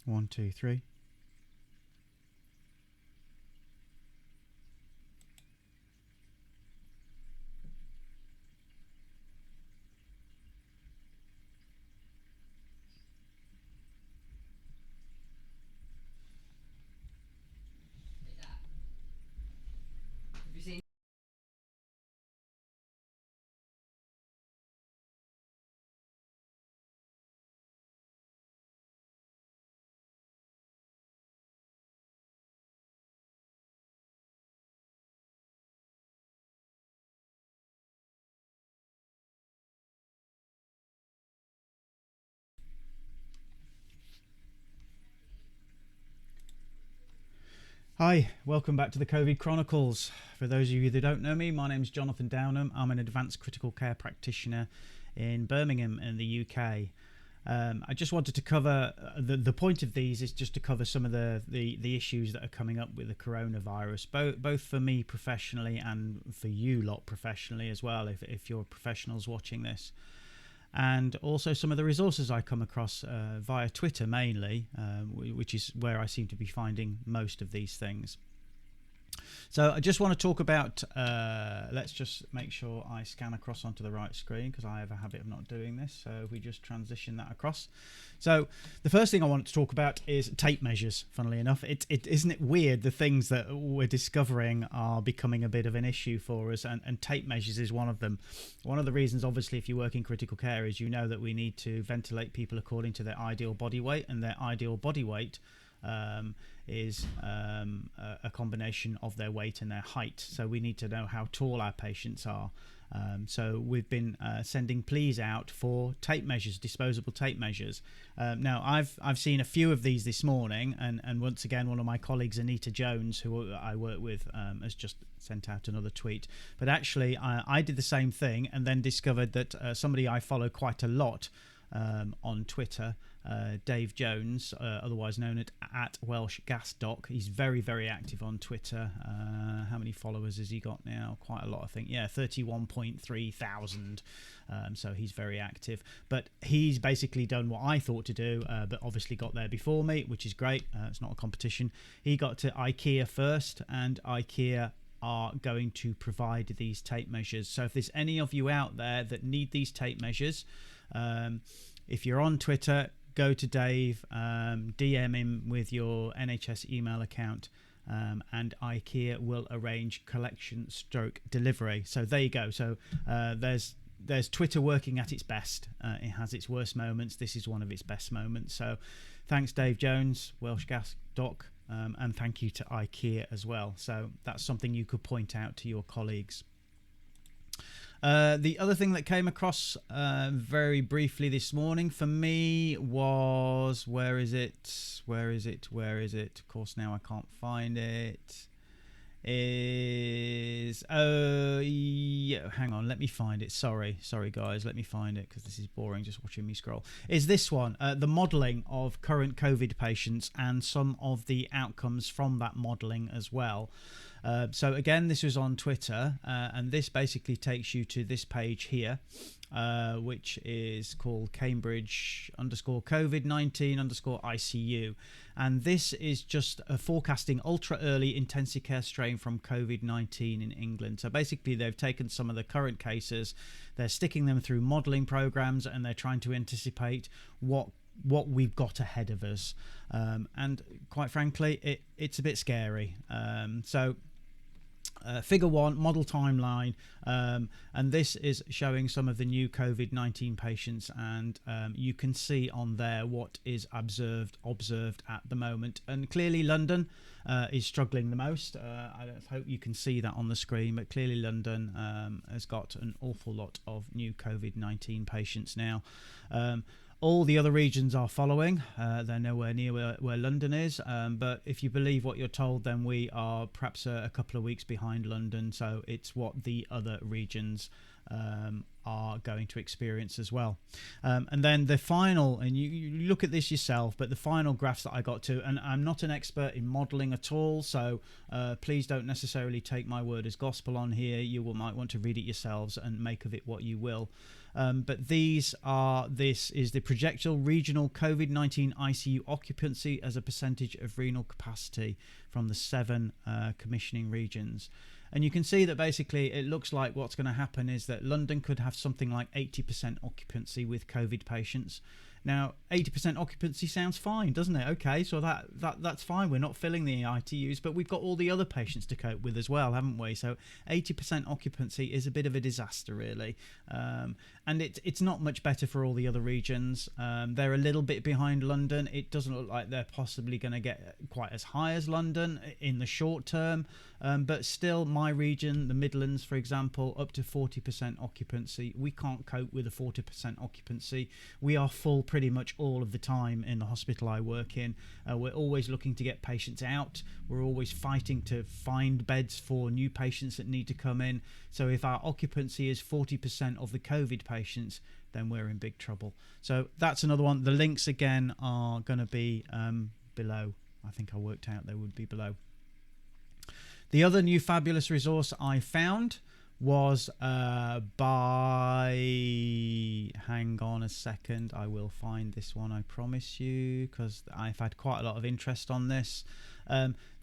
1, 2, 3. Hi, welcome back to the COVID Chronicles. For those of you that don't know me, my name's Jonathan Downham. I'm an advanced critical care practitioner in Birmingham in the UK. I just wanted to cover, the point of these is just to cover some of the issues that are coming up with the coronavirus, both for me professionally and for you lot professionally as well, if you're professionals watching this. And also some of the resources I come across via Twitter mainly, which is where I seem to be finding most of these things. So I just want to talk about, let's just make sure I scan across onto the right screen, because I have a habit of not doing this. So we just transition that across. So the first thing I want to talk about is tape measures. Funnily enough, isn't it weird, the things that we're discovering are becoming a bit of an issue for us, and tape measures is one of them. One of the reasons, obviously, if you work in critical care, is you know that we need to ventilate people according to their ideal body weight, and their ideal body weight is a combination of their weight and their height. So we need to know how tall our patients are. So we've been sending pleas out for tape measures, disposable tape measures. Now I've seen a few of these this morning, and once again one of my colleagues, Anita Jones, who I work with, has just sent out another tweet. But actually I did the same thing, and then discovered that somebody I follow quite a lot on Twitter, Dave Jones, otherwise known at Welsh Gas Doc. He's very, very active on Twitter. How many followers has he got now? Quite a lot, I think. Yeah, 31.3 thousand. So he's very active. But he's basically done what I thought to do, but obviously got there before me, which is great. It's not a competition. He got to IKEA first, and IKEA are going to provide these tape measures. So if there's any of you out there that need these tape measures, if you're on Twitter, go to Dave, DM him with your NHS email account, and IKEA will arrange collection / delivery. So there you go. So there's Twitter working at its best. It has its worst moments. This is one of its best moments. So thanks, Dave Jones, Welsh Gas Doc, and thank you to IKEA as well. So that's something you could point out to your colleagues. The other thing that came across very briefly this morning for me was, where is it? Of course, now I can't find it. Yeah, hang on, let me find it. Sorry guys, let me find it, because this is boring just watching me scroll. Is this one, the modelling of current COVID patients and some of the outcomes from that modelling as well. So again, this was on Twitter, and this basically takes you to this page here, which is called Cambridge_COVID-19_ICU. And this is just a forecasting ultra early intensive care strain from COVID-19 in England. So basically they've taken some of the current cases, they're sticking them through modelling programs, and they're trying to anticipate what we've got ahead of us. And quite frankly, it's a bit scary. Figure 1, model timeline, and this is showing some of the new COVID-19 patients, and you can see on there what is observed at the moment. And clearly London is struggling the most. I hope you can see that on the screen, but clearly London has got an awful lot of new COVID-19 patients now. All the other regions are following. They're nowhere near where London is. But if you believe what you're told, then we are perhaps a couple of weeks behind London. So it's what the other regions are going to experience as well. And then the final, and you look at this yourself, but the final graphs that I got to, and I'm not an expert in modeling at all, so please don't necessarily take my word as gospel on here. You might want to read it yourselves and make of it what you will. But this is the projected regional COVID-19 ICU occupancy as a percentage of renal capacity from the 7 commissioning regions. And you can see that basically it looks like what's going to happen is that London could have something like 80% occupancy with COVID patients. Now, 80% occupancy sounds fine, doesn't it? Okay, so that's fine. We're not filling the ITUs, but we've got all the other patients to cope with as well, haven't we? So 80% occupancy is a bit of a disaster, really. And it's not much better for all the other regions. They're a little bit behind London. It doesn't look like they're possibly going to get quite as high as London in the short term. But still, my region, the Midlands, for example, up to 40% occupancy. We can't cope with a 40% occupancy. We are full pretty much all of the time in the hospital I work in. We're always looking to get patients out. We're always fighting to find beds for new patients that need to come in. So if our occupancy is 40% of the COVID patients, then we're in big trouble. So that's another one. The links again are going to be below. I think I worked out they would be below. The other new fabulous resource I found was hang on a second, I will find this one, I promise you, because I've had quite a lot of interest on this.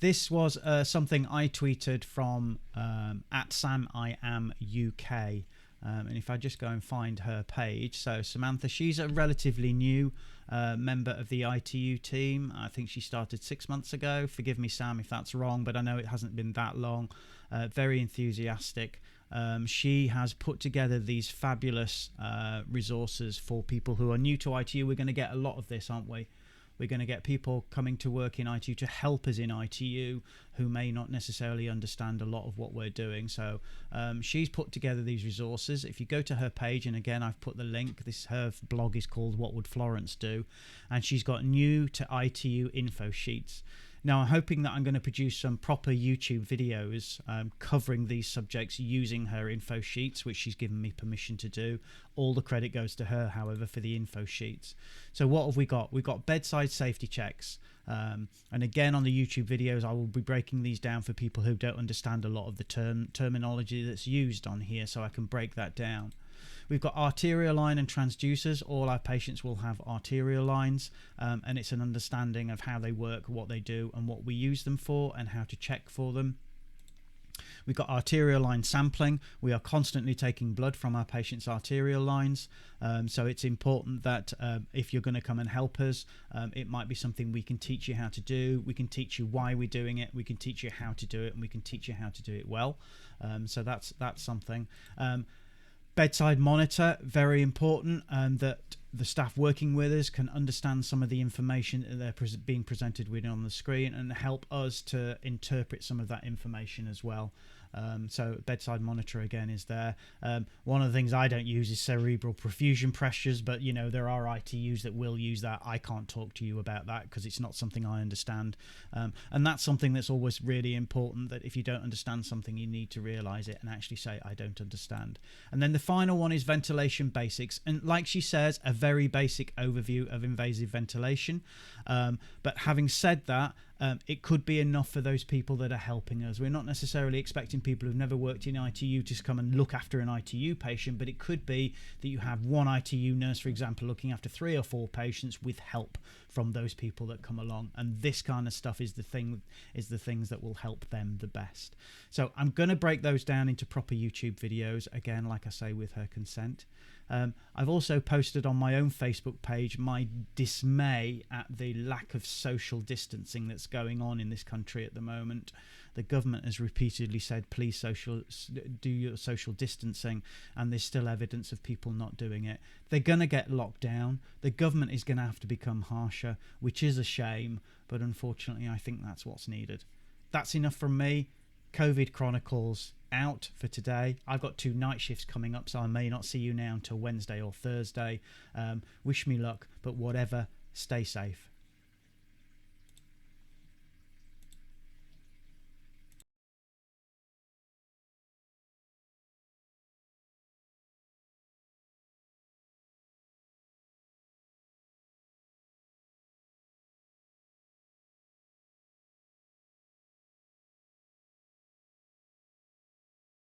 This was something I tweeted from at SamIamUK. And if I just go and find her page, so Samantha, she's a relatively new member of the ITU team. I think she started 6 months ago. Forgive me, Sam, if that's wrong, but I know it hasn't been that long. Very enthusiastic. She has put together these fabulous resources for people who are new to ITU. We're going to get a lot of this, aren't we? We're going to get people coming to work in ITU to help us in ITU who may not necessarily understand a lot of what we're doing. So she's put together these resources. If you go to her page, and again, I've put the link, her blog is called What Would Florence Do? And she's got new to ITU info sheets. Now, I'm hoping that I'm going to produce some proper YouTube videos covering these subjects using her info sheets, which she's given me permission to do. All the credit goes to her, however, for the info sheets. So what have we got? We've got bedside safety checks. And again, on the YouTube videos, I will be breaking these down for people who don't understand a lot of the terminology that's used on here, so I can break that down. We've got arterial line and transducers. All our patients will have arterial lines, and it's an understanding of how they work, what they do, and what we use them for, and how to check for them. We've got arterial line sampling. We are constantly taking blood from our patients' arterial lines. So it's important that if you're going to come and help us, it might be something we can teach you how to do. We can teach you why we're doing it. We can teach you how to do it, and we can teach you how to do it well. So that's something. Bedside monitor, very important, that the staff working with us can understand some of the information that they're being presented with on the screen and help us to interpret some of that information as well. So bedside monitor again is there. One of the things I don't use is cerebral perfusion pressures, but you know, there are ITUs that will use that. I can't talk to you about that because it's not something I understand. And that's something that's always really important, that if you don't understand something, you need to realize it and actually say, I don't understand. And then the final one is ventilation basics. And like she says, a very basic overview of invasive ventilation. But having said that, it could be enough for those people that are helping us. We're not necessarily expecting people who've never worked in ITU to come and look after an ITU patient, but it could be that you have one ITU nurse, for example, looking after 3 or 4 patients with help from those people that come along. And this kind of stuff is the things that will help them the best. So I'm going to break those down into proper YouTube videos, again, like I say, with her consent. I've also posted on my own Facebook page my dismay at the lack of social distancing that's going on in this country at the moment. The government has repeatedly said, please do your social distancing, and there's still evidence of people not doing it. They're going to get locked down. The government is going to have to become harsher, which is a shame, but unfortunately I think that's what's needed. That's enough from me. COVID Chronicles out for today. I've got 2 night shifts coming up, so I may not see you now until Wednesday or Thursday. Wish me luck, but whatever, stay safe.